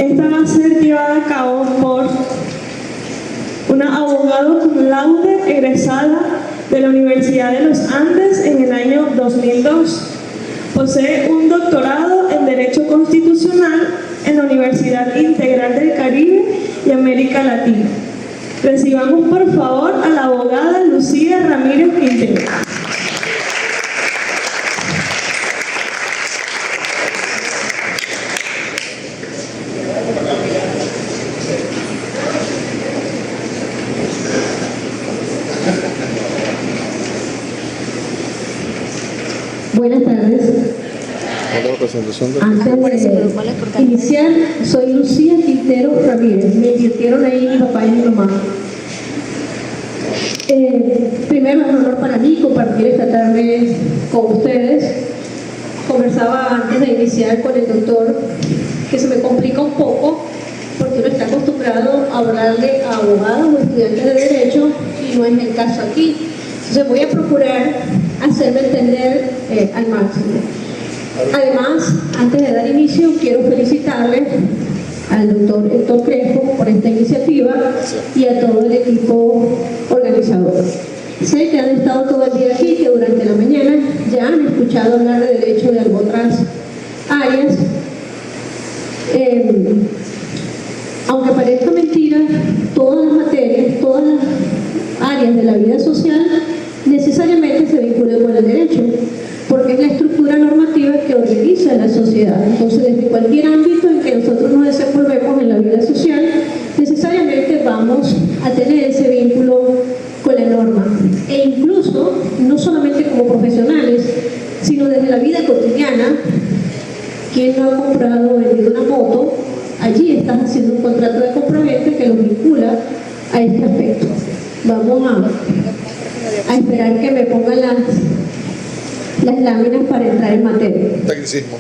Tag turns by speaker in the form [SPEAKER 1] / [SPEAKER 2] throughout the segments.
[SPEAKER 1] Esta va a ser llevada a cabo por una abogada cum laude egresada de la Universidad de los Andes en el año 2002. Posee un doctorado en Derecho Constitucional en la Universidad Integral del Caribe y América Latina. Recibamos por favor a la abogada Lucía Ramírez Quintero.
[SPEAKER 2] Buenas tardes. Antes de iniciar, soy Lucía Quintero Ramírez. Me invirtieron ahí mi papá y mi mamá. Primero es un honor para mí compartir esta tarde con ustedes. Conversaba antes de iniciar con el doctor que se me complica un poco porque uno está acostumbrado a hablarle a abogados o estudiantes de Derecho y no es el caso aquí. Entonces voy a procurar hacerme entender al máximo. Además, antes de dar inicio, quiero felicitarle al doctor Héctor Crespo por esta iniciativa y a todo el equipo organizador. Sé que han estado todo el día aquí, que durante la mañana ya han escuchado hablar de derecho de otras áreas. Aunque parezca mentira, todas las materias, todas las áreas de la vida social necesariamente se vinculan con el derecho, porque es la estructura normativa que organiza la sociedad. Entonces, desde cualquier ámbito en que nosotros nos desenvolvemos en la vida social, necesariamente vamos a tener ese vínculo con la norma. E incluso, no solamente como profesionales, sino desde la vida cotidiana. Quien no ha comprado o vendido una moto, allí estás haciendo un contrato de compraventa que los vincula a este aspecto. Vamos a esperar que me pongan las láminas para entrar en materia.
[SPEAKER 3] Tecnicismo.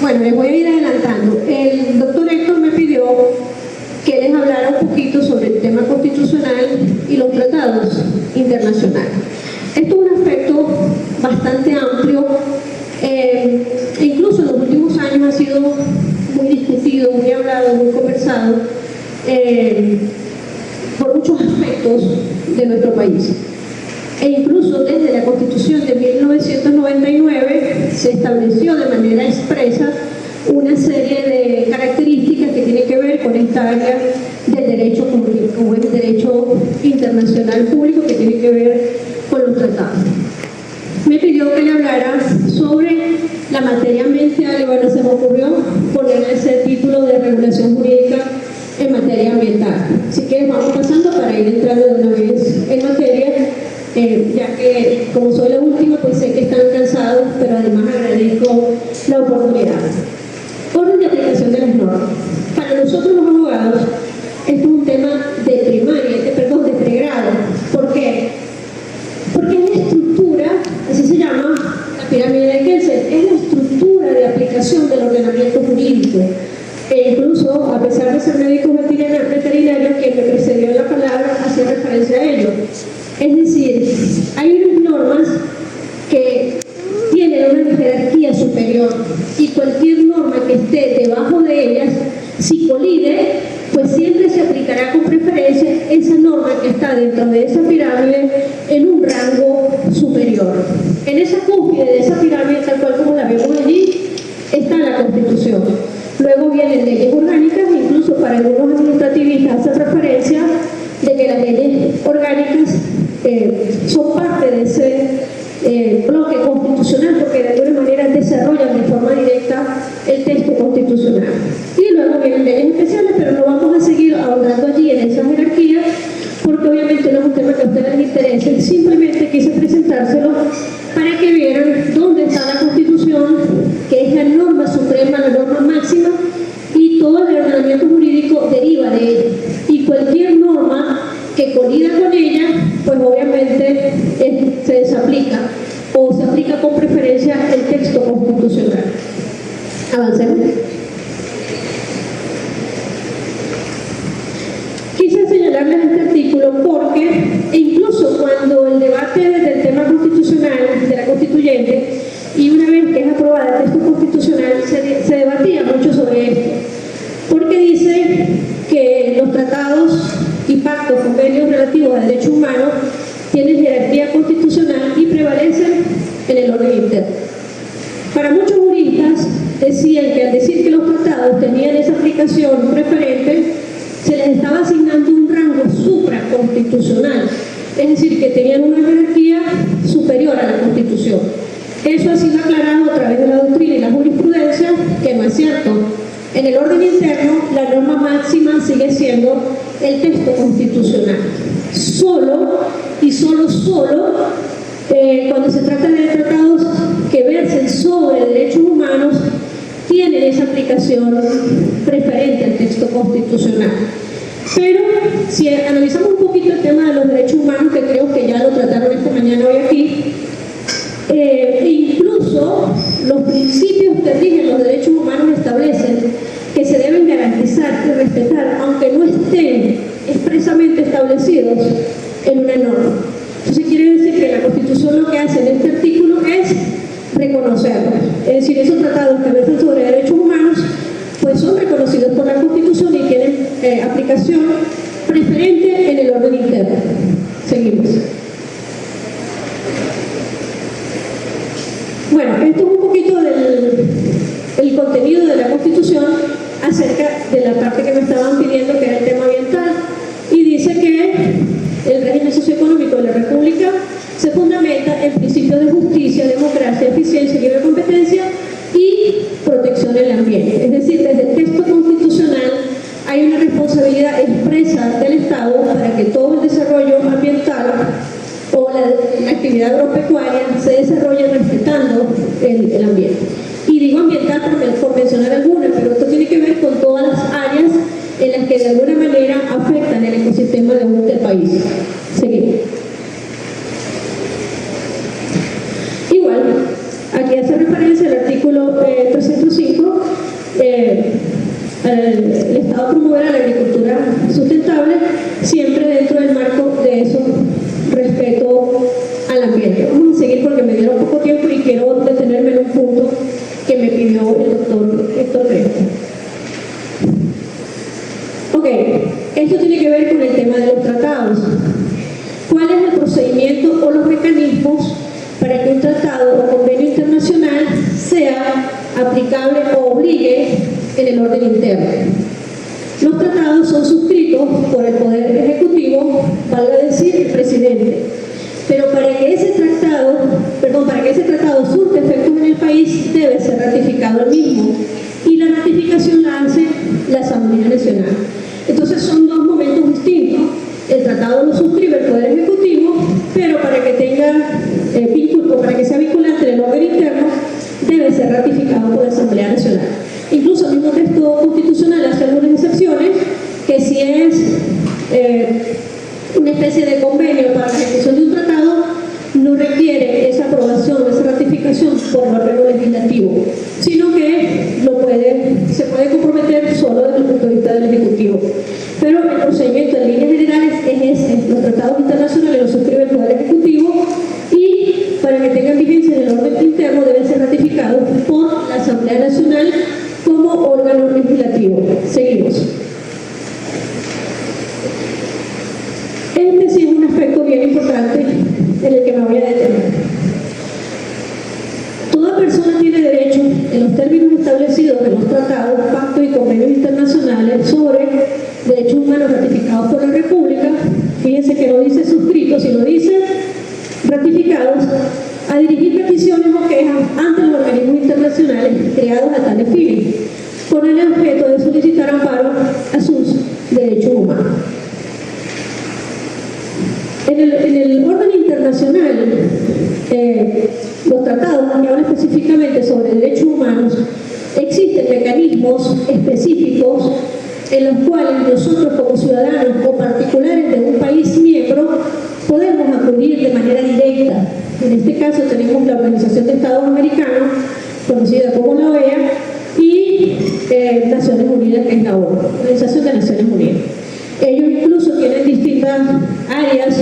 [SPEAKER 2] Bueno, les voy a ir adelantando. El doctor Héctor me pidió que les hablara un poquito sobre el tema constitucional y los tratados internacionales. Esto es un aspecto bastante amplio, incluso en los últimos años ha sido muy discutido, muy hablado, muy conversado por muchos aspectos de nuestro país. E incluso desde la Constitución de 1999 se estableció de manera expresa una serie de características que tienen que ver con esta área del derecho público, o el derecho internacional público que tiene que ver con los tratados. Me pidió que le hablara sobre la materia ambiental y bueno, se me ocurrió ponerle ese título de regulación jurídica en materia ambiental. Así que vamos pasando para ir entrando de una vez en materia. Ya que como soy la última, pues sé que están cansados, pero además agradezco la oportunidad. Orden de aplicación de las normas. Para nosotros los abogados, esto es un tema de de pregrado. ¿Por qué? Porque es la estructura, así se llama la pirámide de Kelsen, es la estructura de aplicación del ordenamiento jurídico. E incluso, a pesar de ser médico veterinario, quien me precedió en la palabra hacía referencia a ello. Es decir, hay unas normas que tienen una jerarquía superior y cualquier norma que esté debajo de ellas, si colide, pues siempre se aplicará con preferencia esa norma que está dentro de esa pirámide en un rango superior. En esa cúspide de esa pirámide, tal cual como la vemos allí, está la Constitución. Luego vienen leyes orgánicas, incluso para algunos administrativistas hace referencia de que las leyes orgánicas son parte de ese bloque constitucional porque de alguna manera desarrollan de forma directa el texto constitucional. Y luego vienen leyes especiales, pero no vamos a seguir ahondando allí en esa jerarquía porque obviamente no es un tema que a ustedes les interese. Simplemente quise presentárselo para que vieran dónde está la Constitución, que es la norma suprema, la norma máxima, y todo el ordenamiento jurídico deriva de ella. Y cualquier norma que colida con ella, pues obviamente se desaplica o se aplica con preferencia el texto constitucional. Avancemos. Quise señalarles este artículo porque incluso cuando el debate del tema constitucional de la constituyente y una vez que es aprobada el texto constitucional se debate convenios relativos a derechos humanos tienen jerarquía constitucional y prevalecen en el orden interno. Para muchos juristas decían que al decir que los tratados tenían esa aplicación preferente, se les estaba asignando un rango supraconstitucional, es decir, que tenían una jerarquía superior a la Constitución. Eso ha sido aclarado a través de la doctrina y la jurisprudencia, que no es cierto. En el orden interno, la norma máxima sigue siendo el texto constitucional. Solo y solo cuando se trata de tratados que versen sobre derechos humanos, tienen esa aplicación preferente al texto constitucional. Pero si analizamos un poquito el tema de los derechos humanos, que creo que ya lo trataron esta mañana hoy aquí, incluso los principios que rigen los derechos humanos establecen que se deben garantizar y respetar, aunque no estén expresamente establecidos en una norma. Entonces quiere decir que la Constitución lo que hace en este artículo es reconocerlos. Es decir, esos tratados que versan sobre derechos humanos pues son reconocidos por la Constitución y tienen aplicación preferente en el orden interno. Seguimos. Bueno, esto es un poquito del contenido de la Constitución acerca de la parte que me estaban pidiendo, que era el tema ambiental, y dice que el régimen socioeconómico de la República se fundamenta en principios de justicia, democracia, eficiencia, libre competencia y protección del ambiente. Es decir, desde el texto constitucional hay una responsabilidad expresa del Estado para que todo el desarrollo ambiental o la actividad agropecuaria se desarrolle respetando el ambiente. Y digo ambiental por mencionar algunas, pero esto tiene que ver con todas las áreas en las que de alguna manera afectan el ecosistema del país. Seguimos. Igual, aquí hace referencia al artículo 305, el Estado promoverá la agricultura sustentable siempre dentro del marco de eso, respeto al ambiente. Vamos a seguir porque me dieron poco tiempo y quiero detenerme en un punto que me pidió el doctor Héctor Trejo. Ok, esto tiene que ver con el tema de los tratados. ¿Cuál es el procedimiento o los mecanismos para que un tratado o convenio internacional sea aplicable o obligue en el orden interno? Los tratados son suscritos por el Poder Ejecutivo, valga decir, el presidente. Pero para que ese tratado surta efectos en el país, debe ser ratificado el mismo. Y la ratificación la hace la Asamblea Nacional. Entonces son dos momentos distintos. El tratado lo suscribe el Poder Ejecutivo, pero para que tenga vínculo, para que sea vinculante en el orden interno, debe ser ratificado por la Asamblea Nacional. Incluso el mismo texto constitucional hace algunas excepciones, que si es una especie de convenio para la ejecución de un tratado, no requiere esa aprobación, esa ratificación por órgano legislativo, sino que se puede comprometer solo desde el punto de vista del Ejecutivo. Pero el procedimiento en líneas generales es ese: los tratados internacionales los suscribe el Poder Ejecutivo y para que tengan vigencia en el orden interno deben ser ratificados por la Asamblea Nacional como órgano legislativo. Seguimos. Este sí es un aspecto bien importante en el que me voy a detener. Toda persona tiene derecho, en los términos establecidos en los tratados, pactos y convenios internacionales sobre derechos humanos ratificados por la República, fíjense que no dice suscritos, sino dice ratificados, a dirigir peticiones o quejas ante los organismos internacionales creados a tales fines, con el objeto de solicitar amparo a sus derechos humanos. En el orden internacional, los tratados que hablan específicamente sobre derechos humanos, existen mecanismos específicos en los cuales nosotros como ciudadanos o particulares de un país miembro podemos acudir de manera directa. En este caso tenemos la Organización de Estados Americanos, conocida como la OEA, y Naciones Unidas, que es la ONU, Organización de Naciones Unidas. Ellos incluso tienen distintas áreas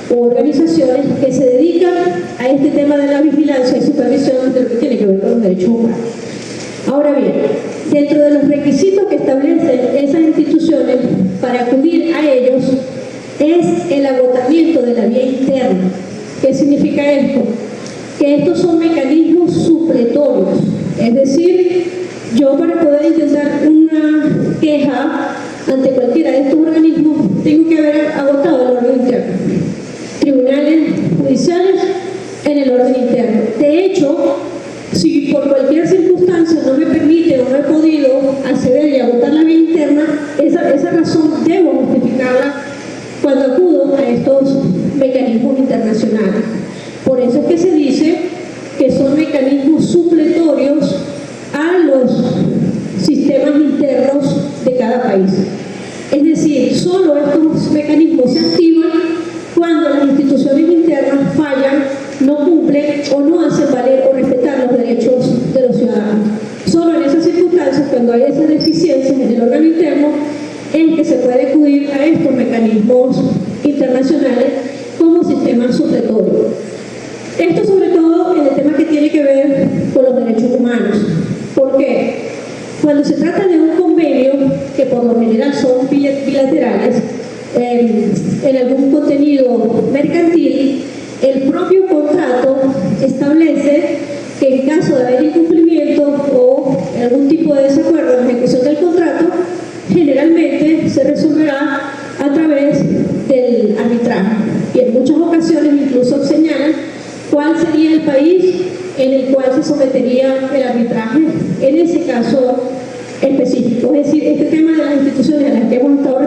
[SPEAKER 2] o organizaciones que se dedican a este tema de la vigilancia y supervisión de lo que tiene que ver con los derechos humanos. Ahora bien, dentro de los requisitos que establecen esas instituciones para acudir a ellos, es el agotamiento de la vía interna. ¿Qué significa esto? Que estos son mecanismos supletorios, es decir, yo para poder intentar una queja ante cualquiera de estos organismos tengo que haber agotado el orden interno. Tribunales judiciales en el orden interno. De hecho, si por cualquier circunstancia no me permite o no he podido acceder y agotar la vía interna, esa razón debo justificarla cuando acudo a estos mecanismos internacionales. Por eso es que se dice que son mecanismos supletorios a los sistemas internos de cada país. Es decir, solo estos mecanismos se activan cuando las instituciones internas fallan, no cumplen o no hacen valer o respetar los derechos de los ciudadanos. Solo en esas circunstancias, cuando hay esas deficiencias en el órgano interno, es que se puede acudir a estos mecanismos internacionales como sistema supletorio. Esto sobre todo en el tema que tiene que ver con los derechos humanos. ¿Por qué? Cuando se trata de un convenio, que por lo general son bilaterales, en algún contenido mercantil, el propio contrato establece que en caso de haber incumplimiento o algún tipo de desacuerdo en la ejecución del contrato, generalmente se resolverá a través del arbitraje. Y en muchas ocasiones incluso señalan cuál sería el país en el cual se sometería el arbitraje en ese caso específico. Es decir, este tema de las instituciones a las que hemos estado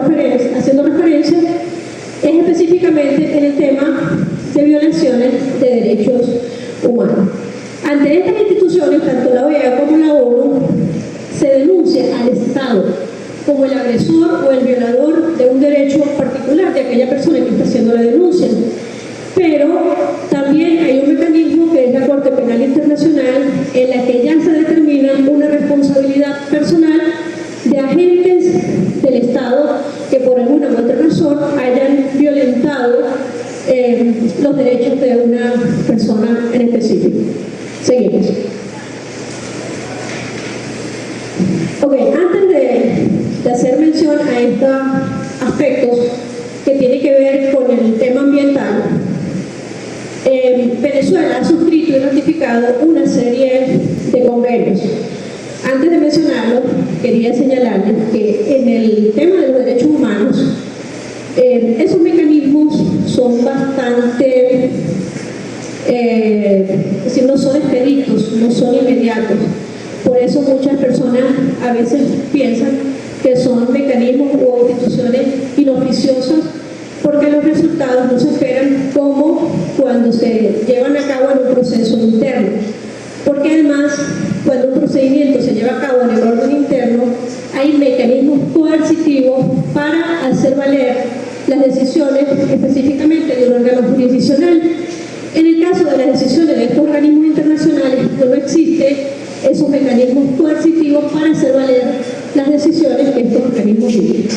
[SPEAKER 2] haciendo referencia es específicamente en el tema de violaciones de derechos humanos. Ante estas instituciones, tanto la OEA como la ONU, se denuncia al Estado como el agresor o el violador de un derecho particular de aquella persona que está haciendo la denuncia. Pero también hay un mecanismo que es la Corte Penal Internacional, en la que ya se determina una responsabilidad personal de agentes del Estado que por alguna u otra razón hayan violentado los derechos de una persona en específico. Seguimos. Ok, antes de hacer mención a estos aspectos que tienen que ver con el tema ambiental, Venezuela ha suscrito y ratificado una serie de convenios. Antes de mencionarlo, quería señalarles que en el tema de los derechos humanos, esos mecanismos son bastante, es decir, no son expeditos, no son inmediatos. Por eso muchas personas a veces piensan que son mecanismos o instituciones inoficiosas, porque los resultados no se esperan como cuando se llevan a cabo en un proceso interno. Porque además, cuando un procedimiento se lleva a cabo en el orden interno, hay mecanismos coercitivos para hacer valer las decisiones específicamente de un órgano jurisdiccional. En el caso de las decisiones de estos organismos internacionales, no existen esos mecanismos coercitivos para hacer valer las decisiones que estos organismos tienen.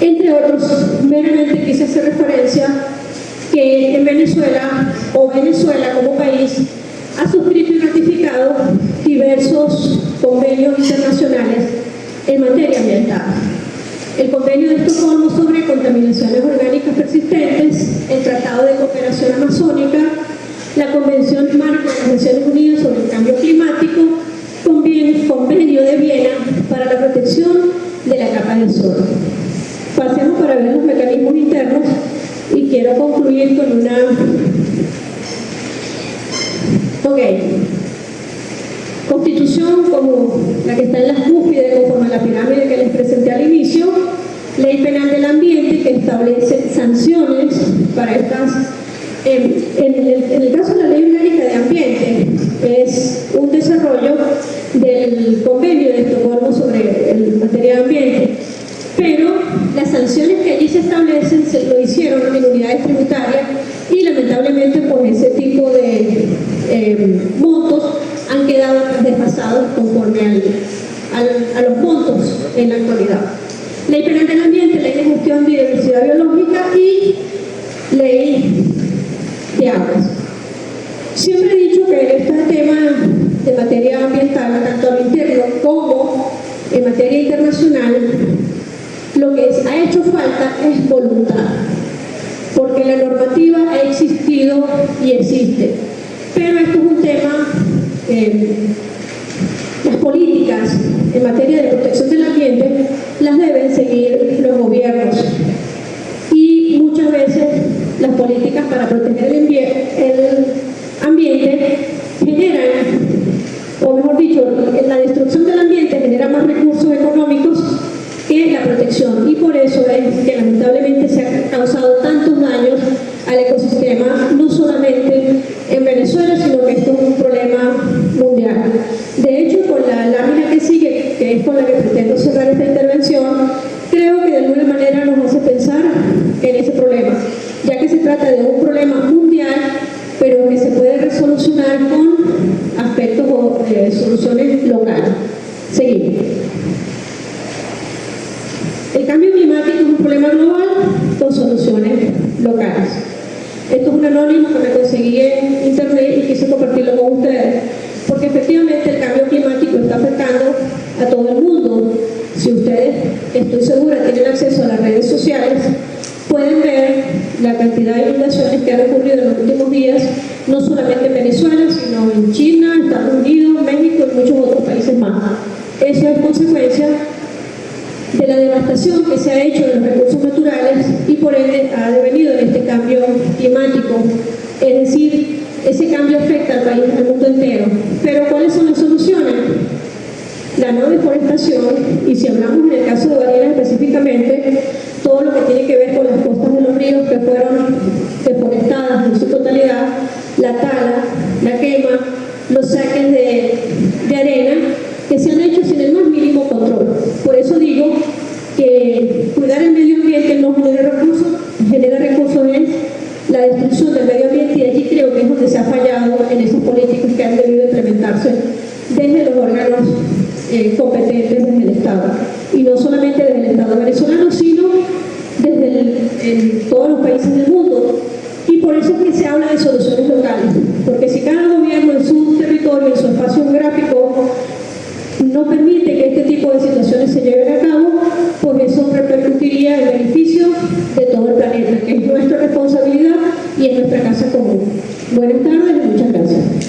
[SPEAKER 2] Entre otros, meramente quise hacer referencia que en Venezuela, o Venezuela como país, ha suscrito y ratificado diversos convenios internacionales en materia ambiental. El Convenio de Estocolmo sobre contaminaciones orgánicas persistentes, el Tratado de Cooperación Amazónica, la Convención Marco de las Naciones Unidas sobre el Cambio Climático, Convenio de Viena para la protección de la capa de ozono. Pasemos para ver los mecanismos internos y quiero concluir con una... Ok. Constitución como la que está en las cúspides, conforme a la pirámide que les presenté al inicio. Ley Penal del Ambiente, que establece sanciones para estas... En el caso de la Ley Orgánica de Ambiente, es un desarrollo del Convenio de Estocolmo sobre materia de ambiente, pero las sanciones que allí se establecen se lo hicieron en unidades tributarias y lamentablemente por ese tipo de montos han quedado desfasados conforme a los montos en la actualidad. Ley Penal del Ambiente, Ley de Gestión de Diversidad Biológica y Ley de Aguas. Siempre he dicho que este tema de materia ambiental, tanto al interno como en materia internacional, Lo que ha hecho falta es voluntad, porque la normativa ha existido y existe. Pero esto es un tema, las políticas en materia de protección del ambiente las deben seguir los gobiernos. Y muchas veces las políticas para proteger el ambiente generan, o mejor dicho, la destrucción del ambiente genera más recursos económicos que la protección, y por eso es que lamentablemente se han causado tantos daños al ecosistema, no solamente en Venezuela, sino que esto es un problema mundial. De hecho, con la lámina que sigue, que es con la que pretendo cerrar esta intervención, creo que de alguna manera nos hace pensar en ese problema, ya que se trata de un problema mundial, pero que se puede solucionar con aspectos o soluciones locales. Seguimos. El cambio climático es un problema global con soluciones locales. Esto es un anónimo que me conseguí en internet y quise compartirlo con ustedes, porque efectivamente el cambio climático está afectando a todo el mundo. Si ustedes, estoy segura, tienen acceso a las redes sociales, pueden ver la cantidad de inundaciones que han ocurrido en los últimos días, no solamente en Venezuela, sino en China, Estados Unidos, México y muchos otros países más. Eso es consecuencia de la devastación que se ha hecho de los recursos naturales y por ende ha devenido en este cambio climático. Es decir, ese cambio afecta al país, al mundo entero. Pero ¿cuáles son las soluciones? La no deforestación, y si hablamos en el caso de Barinas específicamente, todo lo que tiene que ver con las costas de los ríos que fueron deforestadas en su totalidad, la tala, la quema, los saques de arena, que se han hecho sin el más mínimo control. Por eso digo que cuidar el medio ambiente no genera recursos es la destrucción del medio ambiente, y allí creo que es donde se ha fallado en esas políticas que han debido implementarse desde los órganos competentes desde el Estado. Y no solamente desde el Estado venezolano, sino desde todos los países del mundo. Y por eso es que se habla de soluciones locales, porque si cada gobierno en su territorio, en su espacio geográfico, no permite que este tipo de situaciones se lleven a cabo, pues eso repercutiría en beneficio de todo el planeta, que es nuestra responsabilidad y es nuestra casa común. Buenas tardes y muchas gracias.